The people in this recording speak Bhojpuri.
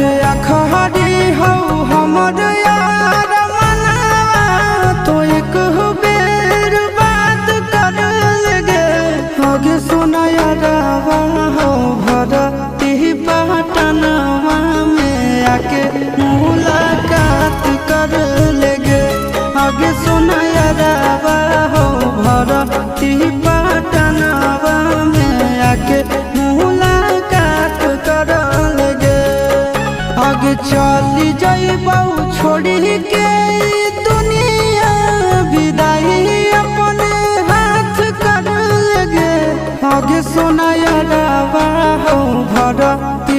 लगे अखहरी हो हमर यार मनावा तो एक बेर बात कर लगे आगे सुना यारवा हो भरती पटनवा में आके मुलाकात कर लगे आगे सुना यारवा हो भरती पटनवा में आके मुलाकात कर लगे आगे चली जाइबौ छोड़ी के दुनिया विदाई अपने हाथ कर लगे आगे सुना यारवा हो भरती